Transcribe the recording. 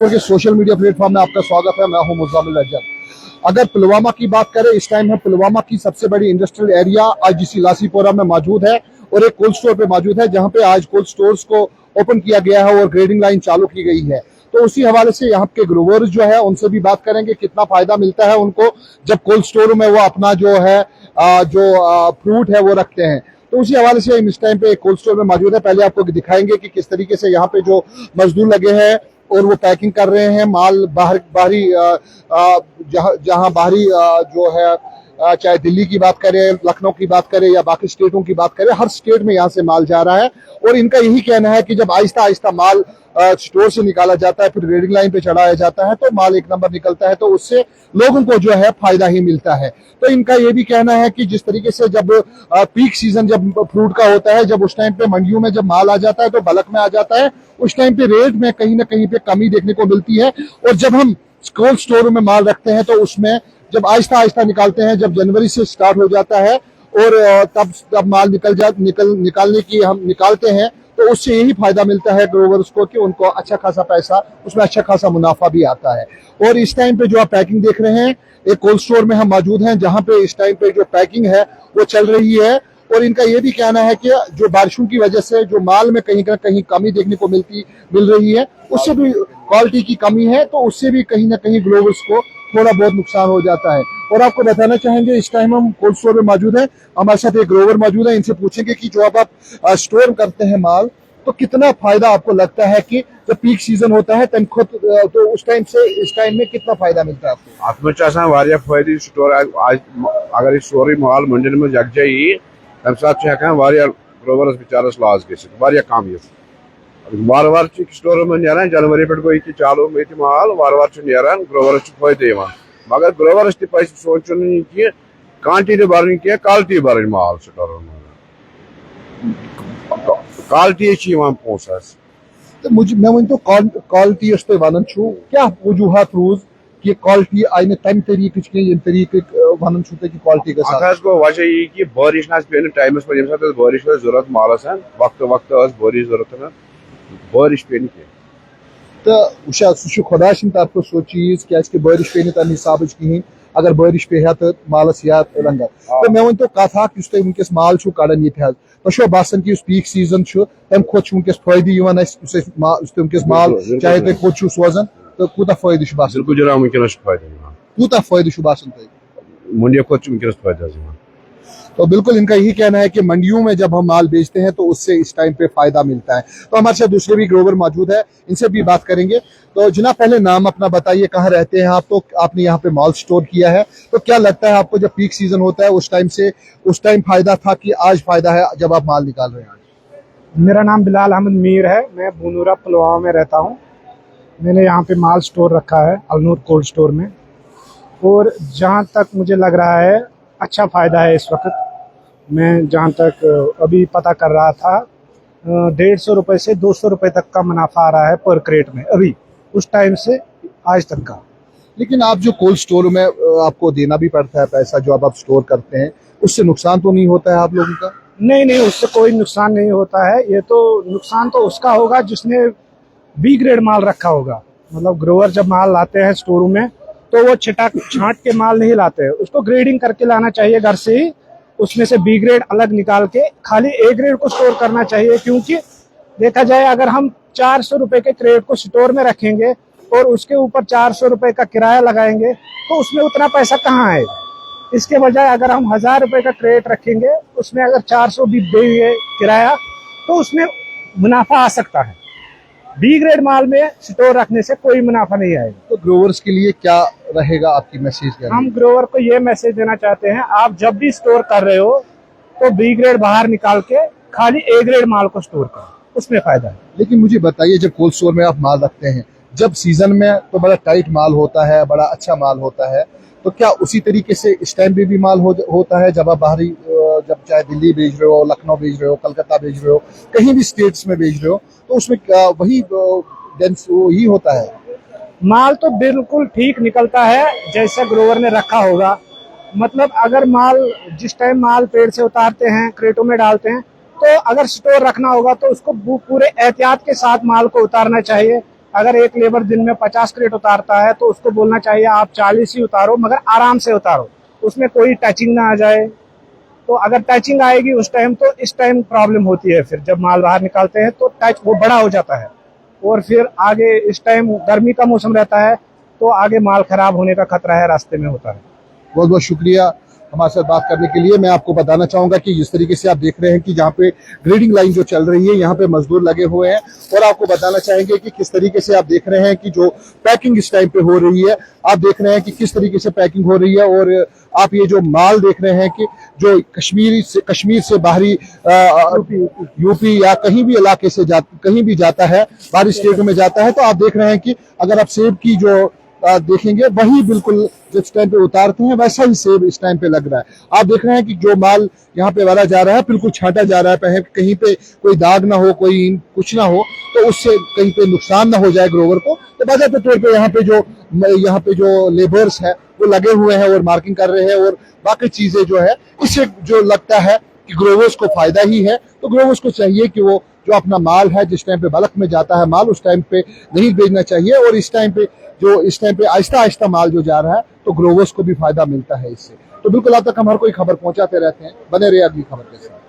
के social media platform में आपका स्वागत है। मैं हूं मुज़्ज़मिल रजब। अगर पुलवामा की बात करें, इस टाइम हम पुलवामा की सबसे बड़ी इंडस्ट्रियल एरिया आईजीसी लासीपोरा में मौजूद है और एक कोल्ड स्टोर पे मौजूद है, जहां पे आज कोल्ड स्टोर्स को ओपन किया गया है और ग्रेडिंग लाइन चालू की गई है। तो उसी हवाले से यहाँ के ग्रोवर्स जो है उनसे भी बात करेंगे कितना फायदा मिलता है उनको जब कोल्ड स्टोर में वो अपना जो है फ्रूट है वो रखते हैं। तो उसी हवाले से हम इस टाइम पे एक कोल्ड स्टोर में मौजूद है। पहले आपको दिखाएंगे कि किस तरीके से यहाँ पे जो मजदूर लगे हैं और वो पैकिंग कर रहे हैं माल बाहरी जहां बाहरी जो है चाहे दिल्ली की बात करें, लखनऊ की बात करें या बाकी स्टेटों की बात करें, हर स्टेट में यहाँ से माल जा रहा है। और इनका यही कहना है कि जब आहिस्ता आहिस्ता माल स्टोर से निकाला जाता है, फिर ग्रेडिंग लाइन पे चढ़ाया जाता है, तो माल एक नंबर निकलता है, तो उससे लोगों को जो है फायदा ही मिलता है। तो इनका ये भी कहना है कि जिस तरीके से जब पीक सीजन जब फ्रूट का होता है, जब उस टाइम पे मंडियों में जब माल आ जाता है तो बल्क में आ जाता है, उस टाइम पे रेट में कहीं ना कहीं पे कमी देखने को मिलती है। और जब हम कोल्ड स्टोर में माल रखते हैं तो उसमें जब आहिस्ता आहिस्ता निकालते हैं, जब जनवरी से स्टार्ट हो जाता है और तब माल निकालने की हम निकालते हैं, तो उससे यही फायदा मिलता है ग्रोवर्स को कि उनको अच्छा खासा पैसा, उसमें अच्छा खासा मुनाफा भी आता है। और इस टाइम पे जो आप पैकिंग देख रहे हैं, एक कोल्ड स्टोर में हम मौजूद हैं जहां पे इस टाइम पे जो पैकिंग है वो चल रही है। और इनका ये भी कहना है कि जो बारिशों की वजह से जो माल में कहीं ना कहीं कमी देखने को मिल रही है, उससे भी क्वालिटी की कमी है, तो उससे भी कहीं ना कहीं ग्रोवर्स को थोड़ा बहुत नुकसान हो जाता है। और आपको बताना चाहेंगे, इस टाइम हम कोल्ड स्टोर में मौजूद हैं, हमारे साथ एक ग्रोवर मौजूद है। इनसे पूछेंगे कि जो आप स्टोर करते हैं माल, तो कितना फायदा आपको लगता है कि जब पीक सीजन होता है तो उस टाइम से इस टाइम में कितना फायदा मिलता है आपको? फायदे स्टोर अगर सोरे माल मंडिन में यकजा तम सात ग्रोवरस बिचारस लॉस गया कम वार वार स्टोर में नान जनवरी पे गो ये चालू ये माल वार वार नान ग्रोवरस फायदे मगर ग्रोवरस तह सोचन कह क्वांटिटी भरन कह क्वालिटी भरन माल स्टोर क्वालिटी पोस। तो मैं वन तो क्वालिटी वन क्या वजूहत रूज कि क्वालिटी आई ना तम तरीक तरीक वन कि क्वालिटी गो वजह ये कि बारिश पे टाइम पे बारिश जरूरत मालस वक्त वक्त बारिश जरूरत बारिश पे तो सह खुदा तरफ सो चीज क्या बारिश पे तम हिसाब कहें, अगर बारिश पे तो मालस या लंगर। तो मैं वन तो कथ वनकस माल कड़ान ये तो बासान कि पीक सीजन तम खुद वनकस फायदे वनकस माल चाहे तुम कुछ सोजान तो कूत फायदे कूत फायदे बासान मंडियों खुद फायदा। तो बिल्कुल इनका यही कहना है कि मंडियों में जब हम माल बेचते हैं तो उससे इस टाइम पे फायदा मिलता है। तो हमारे साथ दूसरे भी ग्रोवर मौजूद है, इनसे भी बात करेंगे। तो जनाब पहले नाम अपना बताइए, कहाँ रहते हैं आप? तो आपने यहाँ पे माल स्टोर किया है, तो क्या लगता है आपको जब पीक सीजन होता है उस टाइम फायदा था कि आज फायदा है जब आप माल निकाल रहे हैं? मेरा नाम बिलाल अहमद मीर है, मैं बुनूरा पुलवामा में रहता हूँ। मैंने यहाँ पे माल स्टोर रखा है अलनूर कोल्ड स्टोर में, और जहाँ तक मुझे लग रहा है अच्छा फ़ायदा है इस वक्त। मैं जहाँ तक अभी पता कर रहा था 150 रुपये से 200 रुपये तक का मुनाफा आ रहा है पर क्रेट में, अभी उस टाइम से आज तक का। लेकिन आप जो कोल्ड स्टोर में आपको देना भी पड़ता है पैसा, जो आप स्टोर करते हैं, उससे नुकसान तो नहीं होता है आप लोगों का? नहीं, उससे कोई नुकसान नहीं होता है। ये तो नुकसान तो उसका होगा जिसने बी ग्रेड माल रखा होगा। मतलब ग्रोवर जब माल लाते हैं स्टोर में तो वो छांट के माल नहीं लाते हैं, उसको ग्रेडिंग करके लाना चाहिए घर से ही, उसमें से बी ग्रेड अलग निकाल के खाली ए ग्रेड को स्टोर करना चाहिए। क्योंकि देखा जाए अगर हम 400 रुपये के क्रेट को स्टोर में रखेंगे और उसके ऊपर 400 रुपये का किराया लगाएंगे तो उसमें उतना पैसा कहाँ आएगा। इसके बजाय अगर हम 1000 रुपये का क्रेट रखेंगे, उसमें अगर 400 भी देंगे किराया तो उसमें मुनाफा आ सकता है। बी ग्रेड माल में स्टोर रखने से कोई मुनाफा नहीं आएगा। तो ग्रोवर्स के लिए क्या रहेगा आपकी मैसेज? हम ग्रोवर को ये मैसेज देना चाहते हैं, आप जब भी स्टोर कर रहे हो तो बी ग्रेड बाहर निकाल के खाली ए ग्रेड माल को स्टोर करो, उसमें फायदा है। लेकिन मुझे बताइए, जब कोल्ड स्टोर में आप माल रखते हैं, जब सीजन में तो बड़ा टाइट माल होता है, बड़ा अच्छा माल होता है, तो क्या उसी तरीके से इस टाइम पे भी माल होता है जब आप बाहरी, जब चाहे दिल्ली भेज रहे हो, लखनऊ भेज रहे हो, कलकत्ता भेज रहे हो, कहीं भी स्टेट्स में भेज रहे हो, तो उसमें वही वही होता है? माल तो बिल्कुल ठीक निकलता है जैसा ग्रोवर ने रखा होगा। मतलब अगर माल जिस टाइम माल पेड़ से उतारते हैं क्रेटों में डालते हैं, तो अगर स्टोर रखना होगा तो उसको पूरे एहतियात के साथ माल को उतारना चाहिए। अगर एक लेबर दिन में 50 क्रेट उतारता है तो उसको बोलना चाहिए आप 40 ही उतारो, मगर आराम से उतारो, उसमें कोई टचिंग ना आ जाए। तो अगर टचिंग आएगी उस टाइम, तो इस टाइम प्रॉब्लम होती है। फिर जब माल बाहर निकालते हैं तो टच वो बड़ा हो जाता है, और फिर आगे इस टाइम गर्मी का मौसम रहता है तो आगे माल खराब होने का खतरा है, रास्ते में होता है। बहुत बहुत शुक्रिया हमारे साथ बात करने के लिए। मैं आपको बताना चाहूंगा कि जिस तरीके से आप देख रहे हैं कि जहाँ पे ग्रेडिंग लाइन जो चल रही है, यहाँ पे मजदूर लगे हुए हैं, और आपको बताना चाहेंगे कि किस तरीके से आप देख रहे हैं कि जो पैकिंग इस टाइम पे हो रही है, आप देख रहे हैं कि किस तरीके से पैकिंग हो रही है। और आप ये जो माल देख रहे हैं कि जो कश्मीर से बाहरी यूपी या कहीं भी इलाके से कहीं भी जाता है, बाहरी स्टेटों में जाता है, तो आप देख रहे हैं कि अगर आप सेब की जो देखेंगे वही बिल्कुल जिस टाइम पे उतारते हैं वैसा ही सेब इस टाइम पे लग रहा है। आप देख रहे हैं कि जो माल यहाँ पे वाला जा रहा है बिल्कुल छांटा जा रहा है, कहीं पे कोई दाग ना हो, कोई कुछ ना हो, तो उससे कहीं पे नुकसान ना हो जाए ग्रोवर को। तो बाकायदा तौर पे यहाँ पे जो लेबर्स है वो लगे हुए हैं और मार्किंग कर रहे हैं, और बाकी चीजें जो है इससे जो लगता है कि ग्रोवर्स को फायदा ही है। तो ग्रोवर्स को चाहिए कि वो जो अपना माल है, जिस टाइम पे बल्क में जाता है माल, उस टाइम पे नहीं बेचना चाहिए, और इस टाइम पे आहिस्ता आहिस्ता माल जो जा रहा है, तो ग्रोवर्स को भी फायदा मिलता है इससे। तो बिल्कुल आप तक हम हर कोई खबर पहुंचाते रहते हैं। बने रहिए अगली खबर के साथ।